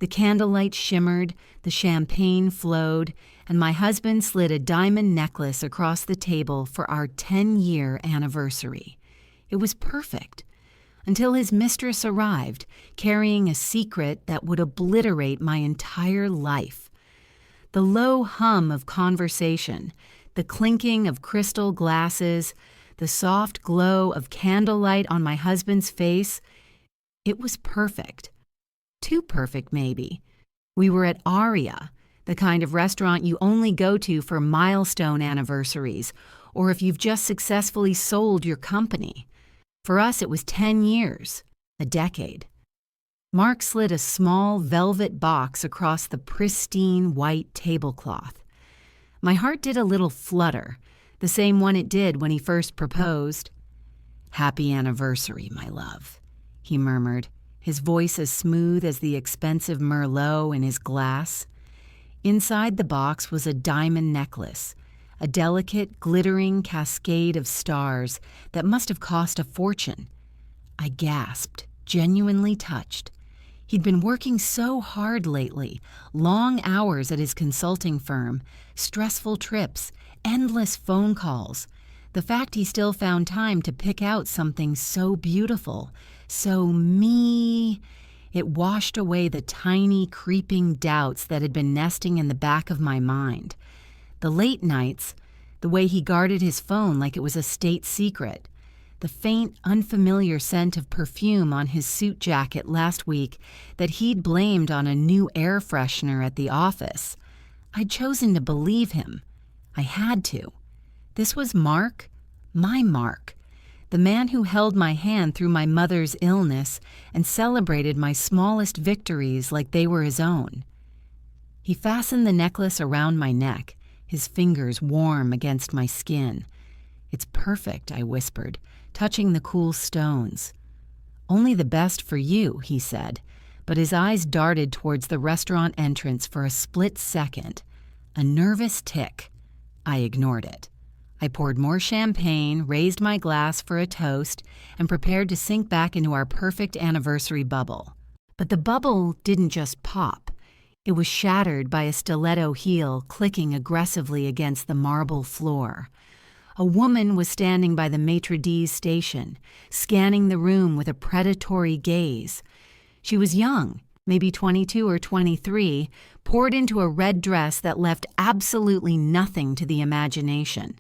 The candlelight shimmered, the champagne flowed, and my husband slid a diamond necklace across the table for our 10-year anniversary. It was perfect, until his mistress arrived, carrying a secret that would obliterate my entire life. The low hum of conversation, the clinking of crystal glasses, the soft glow of candlelight on my husband's face, it was perfect. Too perfect, maybe. We were at Aria, the kind of restaurant you only go to for milestone anniversaries, or if you've just successfully sold your company. For us, it was 10 years, a decade. Mark slid a small velvet box across the pristine white tablecloth. My heart did a little flutter, the same one it did when he first proposed. "Happy anniversary, my love," he murmured, his voice as smooth as the expensive Merlot in his glass. Inside the box was a diamond necklace, a delicate, glittering cascade of stars that must have cost a fortune. I gasped, genuinely touched. He'd been working so hard lately, long hours at his consulting firm, stressful trips, endless phone calls. The fact he still found time to pick out something so beautiful, so me, it washed away the tiny, creeping doubts that had been nesting in the back of my mind. The late nights, the way he guarded his phone like it was a state secret, the faint, unfamiliar scent of perfume on his suit jacket last week that he'd blamed on a new air freshener at the office. I'd chosen to believe him. I had to. This was Mark, my Mark, the man who held my hand through my mother's illness and celebrated my smallest victories like they were his own. He fastened the necklace around my neck, his fingers warm against my skin. "It's perfect," I whispered, touching the cool stones. "Only the best for you," he said, but his eyes darted towards the restaurant entrance for a split second. A nervous tick. I ignored it. I poured more champagne, raised my glass for a toast, and prepared to sink back into our perfect anniversary bubble. But the bubble didn't just pop. It was shattered by a stiletto heel clicking aggressively against the marble floor. A woman was standing by the maitre d's station, scanning the room with a predatory gaze. She was young, maybe 22 or 23, poured into a red dress that left absolutely nothing to the imagination.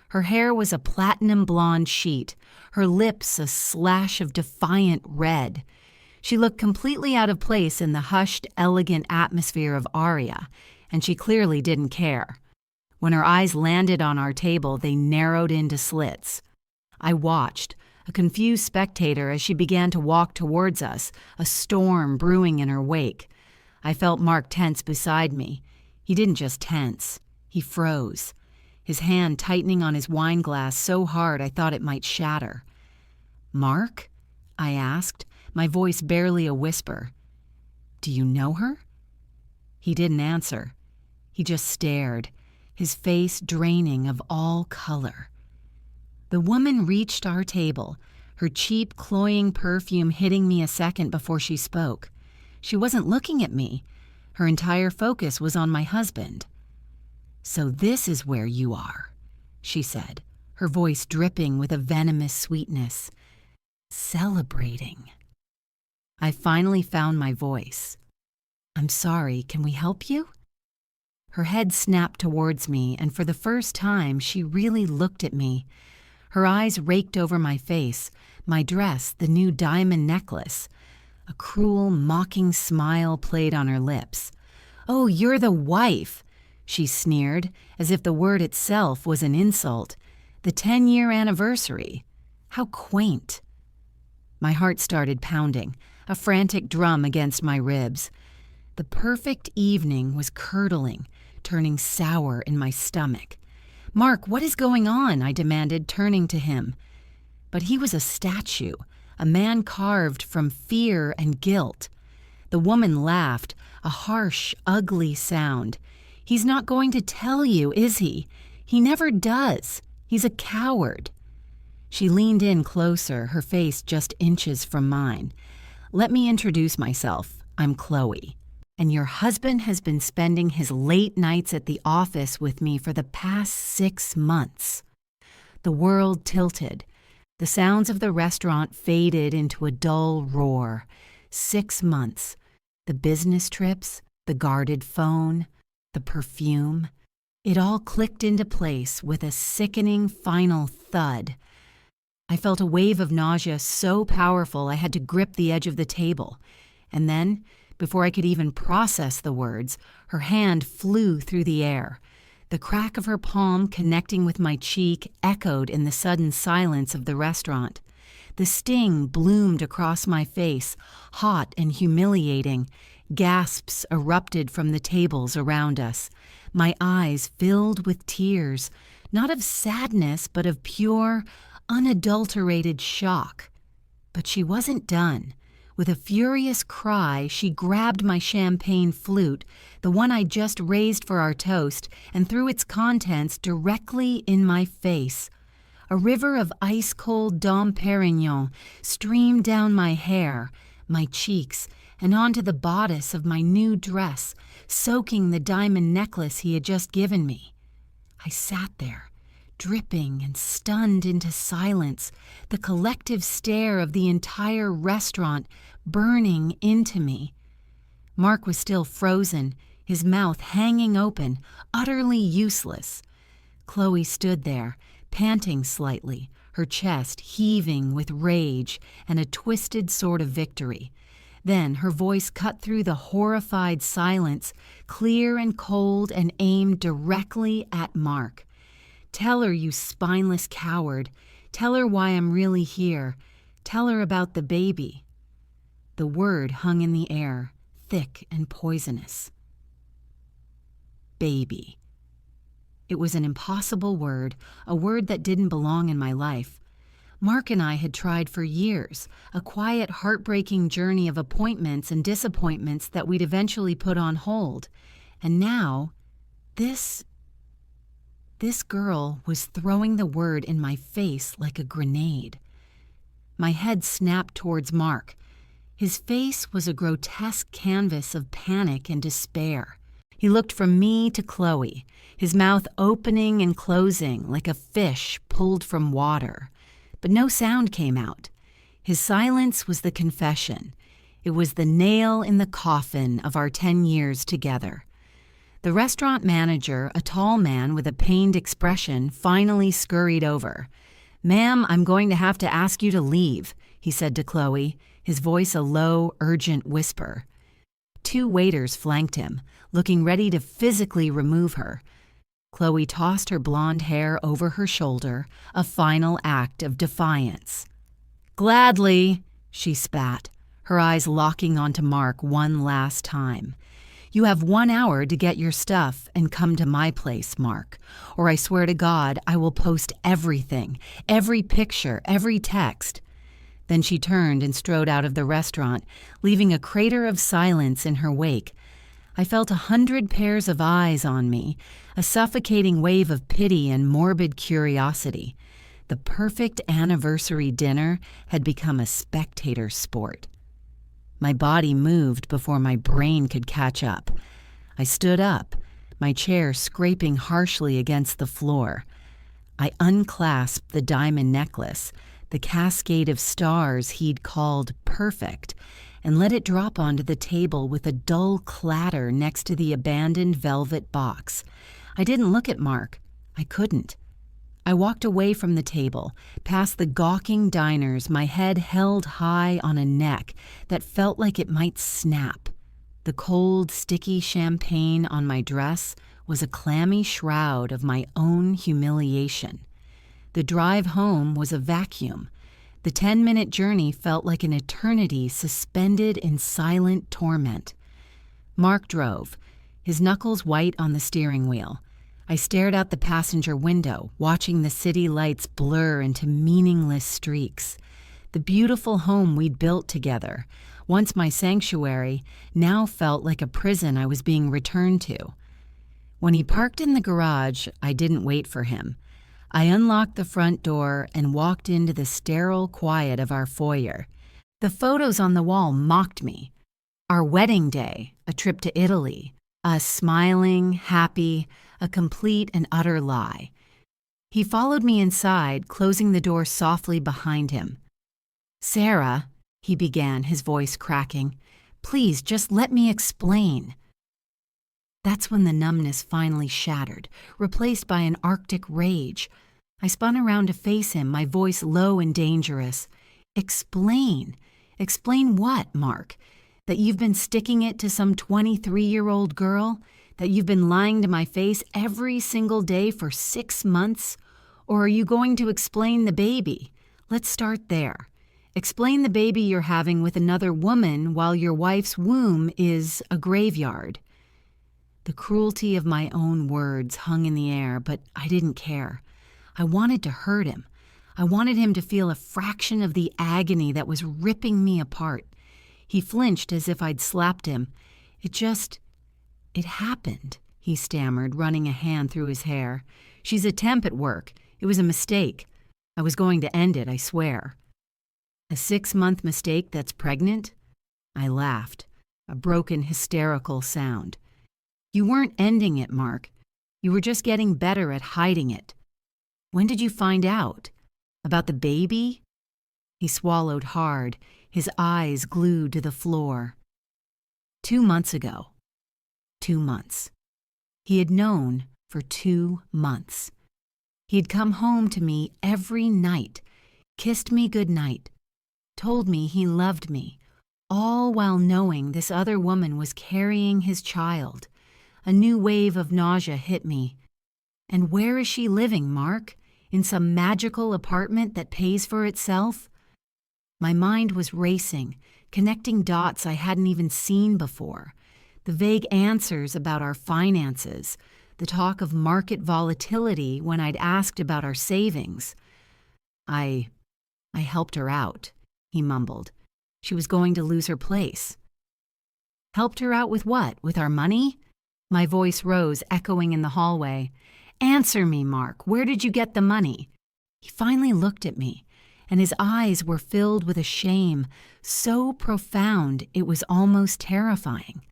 Her hair was a platinum blonde sheet, her lips a slash of defiant red. She looked completely out of place in the hushed, elegant atmosphere of Aria, and she clearly didn't care. When her eyes landed on our table, they narrowed into slits. I watched, a confused spectator, as she began to walk towards us, a storm brewing in her wake. I felt Mark tense beside me. He didn't just tense. He froze, his hand tightening on his wine glass so hard I thought it might shatter. "Mark?" I asked, my voice barely a whisper. "Do you know her?" He didn't answer. He just stared, his face draining of all color. The woman reached our table, her cheap, cloying perfume hitting me a second before she spoke. She wasn't looking at me. Her entire focus was on my husband. "So this is where you are," she said, her voice dripping with a venomous sweetness. "Celebrating." I finally found my voice. "I'm sorry, can we help you?" Her head snapped towards me, and for the first time, she really looked at me. Her eyes raked over my face, my dress, the new diamond necklace. A cruel, mocking smile played on her lips. "Oh, you're the wife," she sneered, as if the word itself was an insult. "The 10-year anniversary. How quaint." My heart started pounding, a frantic drum against my ribs. The perfect evening was curdling, turning sour in my stomach. "Mark, what is going on?" I demanded, turning to him. But he was a statue, a man carved from fear and guilt. The woman laughed, a harsh, ugly sound. "He's not going to tell you, is he? He never does. He's a coward." She leaned in closer, her face just inches from mine. "Let me introduce myself. I'm Chloe." and your husband has been spending his late nights at the office with me for the past 6 months." The world tilted. The sounds of the restaurant faded into a dull roar. 6 months. The business trips, the guarded phone, the perfume. It all clicked into place with a sickening final thud. I felt a wave of nausea so powerful I had to grip the edge of the table. And then, before I could even process the words, her hand flew through the air. The crack of her palm connecting with my cheek echoed in the sudden silence of the restaurant. The sting bloomed across my face, hot and humiliating. Gasps erupted from the tables around us. My eyes filled with tears, not of sadness, but of pure, unadulterated shock. But she wasn't done. With a furious cry, she grabbed my champagne flute, the one I just raised for our toast, and threw its contents directly in my face. A river of ice-cold Dom Perignon streamed down my hair, my cheeks, and onto the bodice of my new dress, soaking the diamond necklace he had just given me. I sat there, dripping and stunned into silence, the collective stare of the entire restaurant burning into me. Mark was still frozen, his mouth hanging open, utterly useless. Chloe stood there, panting slightly, her chest heaving with rage and a twisted sort of victory. Then her voice cut through the horrified silence, clear and cold and aimed directly at Mark. "Tell her, you spineless coward. Tell her why I'm really here. Tell her about the baby." The word hung in the air, thick and poisonous. Baby. It was an impossible word, a word that didn't belong in my life. Mark and I had tried for years, a quiet, heartbreaking journey of appointments and disappointments that we'd eventually put on hold. And now, this girl was throwing the word in my face like a grenade. My head snapped towards Mark. His face was a grotesque canvas of panic and despair. He looked from me to Chloe, his mouth opening and closing like a fish pulled from water. But no sound came out. His silence was the confession. It was the nail in the coffin of our 10 years together. The restaurant manager, a tall man with a pained expression, finally scurried over. "Ma'am, I'm going to have to ask you to leave," he said to Chloe, his voice a low, urgent whisper. 2 waiters flanked him, looking ready to physically remove her. Chloe tossed her blonde hair over her shoulder, a final act of defiance. "Gladly," she spat, her eyes locking onto Mark one last time. "You have 1 hour to get your stuff and come to my place, Mark, or I swear to God I will post everything, every picture, every text." Then she turned and strode out of the restaurant, leaving a crater of silence in her wake. I felt 100 pairs of eyes on me, a suffocating wave of pity and morbid curiosity. The perfect anniversary dinner had become a spectator sport. My body moved before my brain could catch up. I stood up, my chair scraping harshly against the floor. I unclasped the diamond necklace, the cascade of stars he'd called perfect, and let it drop onto the table with a dull clatter next to the abandoned velvet box. I didn't look at Mark. I couldn't. I walked away from the table, past the gawking diners, my head held high on a neck that felt like it might snap. The cold, sticky champagne on my dress was a clammy shroud of my own humiliation. The drive home was a vacuum. The 10-minute journey felt like an eternity suspended in silent torment. Mark drove, his knuckles white on the steering wheel. I stared out the passenger window, watching the city lights blur into meaningless streaks. The beautiful home we'd built together, once my sanctuary, now felt like a prison I was being returned to. When he parked in the garage, I didn't wait for him. I unlocked the front door and walked into the sterile quiet of our foyer. The photos on the wall mocked me. Our wedding day, a trip to Italy, us smiling, happy, a complete and utter lie. He followed me inside, closing the door softly behind him. "Sarah," he began, his voice cracking, "please just let me explain." That's when the numbness finally shattered, replaced by an arctic rage. I spun around to face him, my voice low and dangerous. "Explain? Explain what, Mark? That you've been sticking it to some 23-year-old girl? That you've been lying to my face every single day for 6 months? Or are you going to explain the baby? Let's start there. Explain the baby you're having with another woman while your wife's womb is a graveyard." The cruelty of my own words hung in the air, but I didn't care. I wanted to hurt him. I wanted him to feel a fraction of the agony that was ripping me apart. He flinched as if I'd slapped him. It happened," he stammered, running a hand through his hair. "She's a temp at work. It was a mistake. I was going to end it, I swear." "A 6-month mistake that's pregnant?" I laughed, a broken, hysterical sound. "You weren't ending it, Mark. You were just getting better at hiding it. When did you find out? About the baby?" He swallowed hard, his eyes glued to the floor. 2 months ago. 2 months. He had known for 2 months. He had come home to me every night, kissed me good night, told me he loved me, all while knowing this other woman was carrying his child. A new wave of nausea hit me. And where is she living, Mark? In some magical apartment that pays for itself? My mind was racing, connecting dots I hadn't even seen before. The vague answers about our finances, the talk of market volatility when I'd asked about our savings. I helped her out," he mumbled. "She was going to lose her place." "Helped her out with what? With our money?" My voice rose, echoing in the hallway. "Answer me, Mark. Where did you get the money?" He finally looked at me, and his eyes were filled with a shame so profound it was almost terrifying.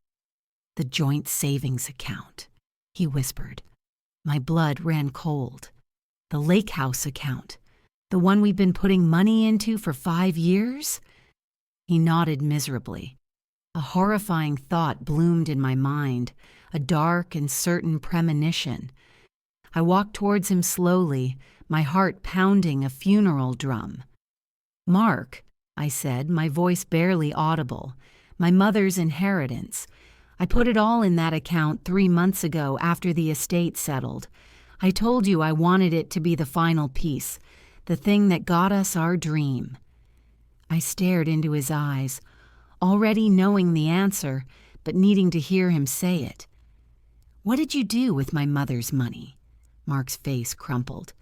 "The joint savings account," he whispered. My blood ran cold. "The lake house account. The one we've been putting money into for 5 years?" He nodded miserably. A horrifying thought bloomed in my mind, a dark and certain premonition. I walked towards him slowly, my heart pounding a funeral drum. "Mark," I said, my voice barely audible, "my mother's inheritance. I put it all in that account 3 months ago after the estate settled. I told you I wanted it to be the final piece, the thing that got us our dream." I stared into his eyes, already knowing the answer, but needing to hear him say it. "What did you do with my mother's money?" Mark's face crumpled.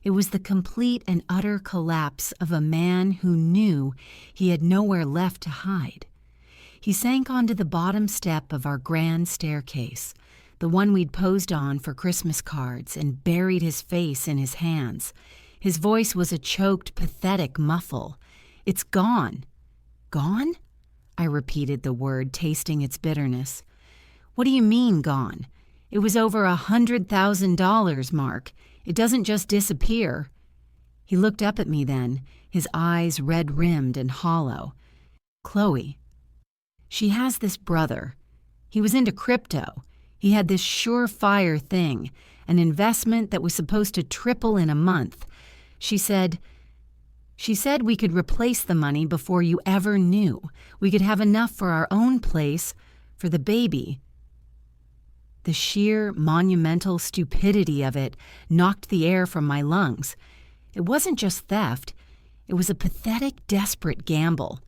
It was the complete and utter collapse of a man who knew he had nowhere left to hide. He sank onto the bottom step of our grand staircase, the one we'd posed on for Christmas cards, and buried his face in his hands. His voice was a choked, pathetic muffle. "It's gone." "Gone?" I repeated the word, tasting its bitterness. "What do you mean, gone? It was over $100,000, Mark. It doesn't just disappear." He looked up at me then, his eyes red-rimmed and hollow. "Chloe, she has this brother. He was into crypto. He had this surefire thing, an investment that was supposed to triple in a month. She said we could replace the money before you ever knew. We could have enough for our own place, for the baby." The sheer, monumental stupidity of it knocked the air from my lungs. It wasn't just theft. It was a pathetic, desperate gamble.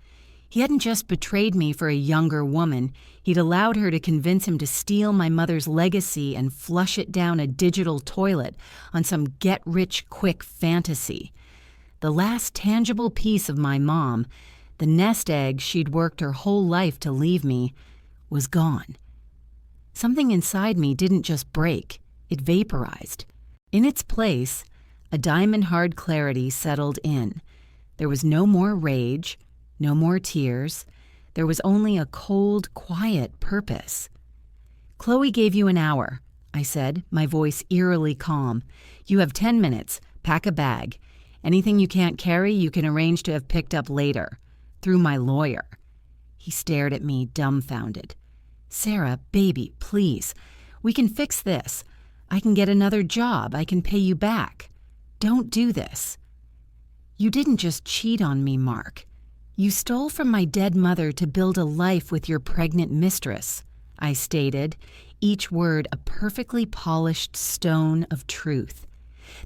He hadn't just betrayed me for a younger woman. He'd allowed her to convince him to steal my mother's legacy and flush it down a digital toilet on some get-rich-quick fantasy. The last tangible piece of my mom, the nest egg she'd worked her whole life to leave me, was gone. Something inside me didn't just break, it vaporized. In its place, a diamond-hard clarity settled in. There was no more rage, no more tears. There was only a cold, quiet purpose. "Chloe gave you an hour," I said, my voice eerily calm. "You have 10 minutes. Pack a bag. Anything you can't carry, you can arrange to have picked up later. Through my lawyer." He stared at me, dumbfounded. "Sarah, baby, please. We can fix this. I can get another job. I can pay you back. Don't do this." "You didn't just cheat on me, Mark. You stole from my dead mother to build a life with your pregnant mistress," I stated, each word a perfectly polished stone of truth.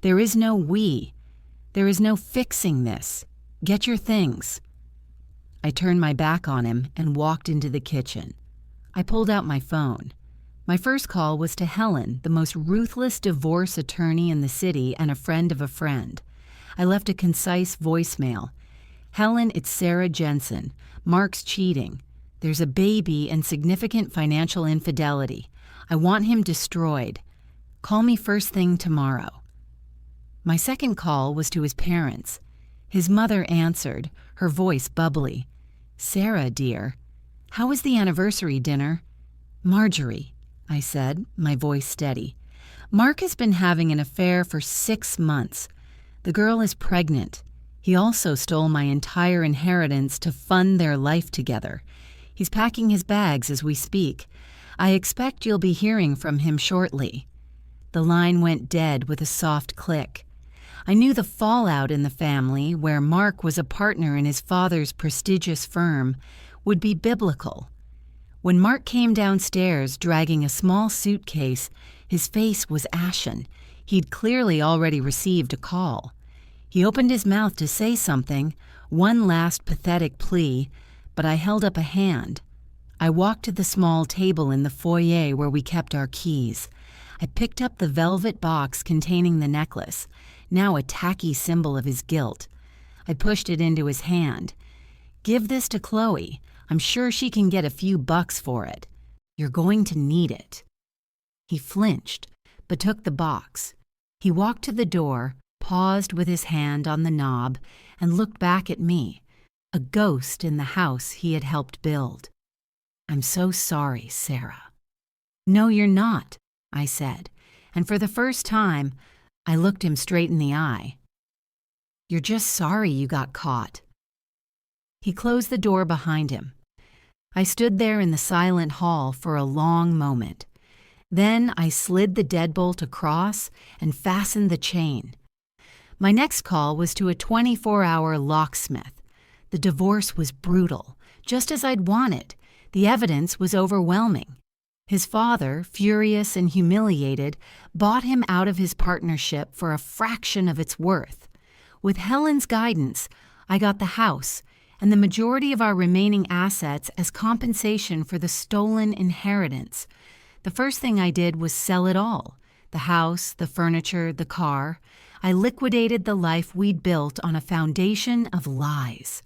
"There is no we. There is no fixing this. Get your things." I turned my back on him and walked into the kitchen. I pulled out my phone. My first call was to Helen, the most ruthless divorce attorney in the city and a friend of a friend. I left a concise voicemail. "Helen, it's Sarah Jensen. Mark's cheating. There's a baby and significant financial infidelity. I want him destroyed. Call me first thing tomorrow." My second call was to his parents. His mother answered, her voice bubbly. "Sarah, dear, how was the anniversary dinner?" "Marjorie," I said, my voice steady. "Mark has been having an affair for 6 months. The girl is pregnant. He also stole my entire inheritance to fund their life together. He's packing his bags as we speak. I expect you'll be hearing from him shortly." The line went dead with a soft click. I knew the fallout in the family, where Mark was a partner in his father's prestigious firm, would be biblical. When Mark came downstairs dragging a small suitcase, his face was ashen. He'd clearly already received a call. He opened his mouth to say something, one last pathetic plea, but I held up a hand. I walked to the small table in the foyer where we kept our keys. I picked up the velvet box containing the necklace, now a tacky symbol of his guilt. I pushed it into his hand. "Give this to Chloe. I'm sure she can get a few bucks for it. You're going to need it." He flinched, but took the box. He walked to the door, paused with his hand on the knob, and looked back at me, a ghost in the house he had helped build. "I'm so sorry, Sarah." "No, you're not," I said, and for the first time, I looked him straight in the eye. "You're just sorry you got caught." He closed the door behind him. I stood there in the silent hall for a long moment. Then I slid the deadbolt across and fastened the chain. My next call was to a 24-hour locksmith. The divorce was brutal, just as I'd wanted. The evidence was overwhelming. His father, furious and humiliated, bought him out of his partnership for a fraction of its worth. With Helen's guidance, I got the house and the majority of our remaining assets as compensation for the stolen inheritance. The first thing I did was sell it all: the house, the furniture, the car. I liquidated the life we'd built on a foundation of lies.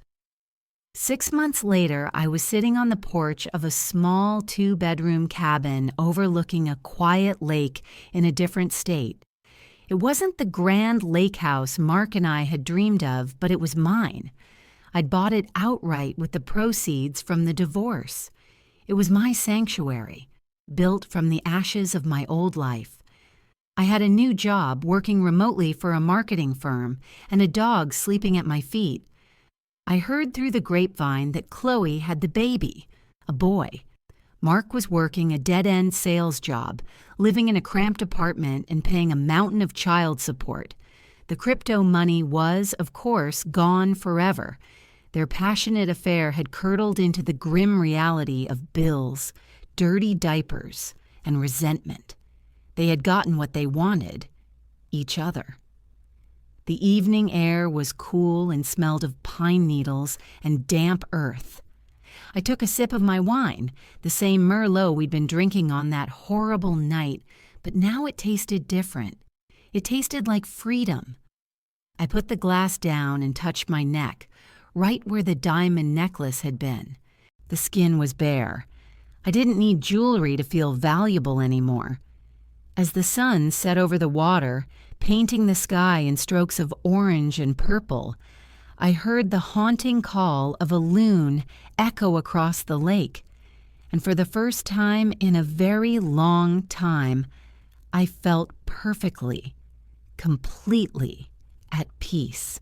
6 months later, I was sitting on the porch of a small 2-bedroom cabin overlooking a quiet lake in a different state. It wasn't the grand lake house Mark and I had dreamed of, but it was mine. I'd bought it outright with the proceeds from the divorce. It was my sanctuary, built from the ashes of my old life. I had a new job working remotely for a marketing firm and a dog sleeping at my feet. I heard through the grapevine that Chloe had the baby, a boy. Mark was working a dead-end sales job, living in a cramped apartment and paying a mountain of child support. The crypto money was, of course, gone forever. Their passionate affair had curdled into the grim reality of bills, dirty diapers, and resentment. They had gotten what they wanted: each other. The evening air was cool and smelled of pine needles and damp earth. I took a sip of my wine, the same Merlot we'd been drinking on that horrible night, but now it tasted different. It tasted like freedom. I put the glass down and touched my neck, right where the diamond necklace had been. The skin was bare. I didn't need jewelry to feel valuable anymore. As the sun set over the water, painting the sky in strokes of orange and purple, I heard the haunting call of a loon echo across the lake, and for the first time in a very long time, I felt perfectly, completely at peace.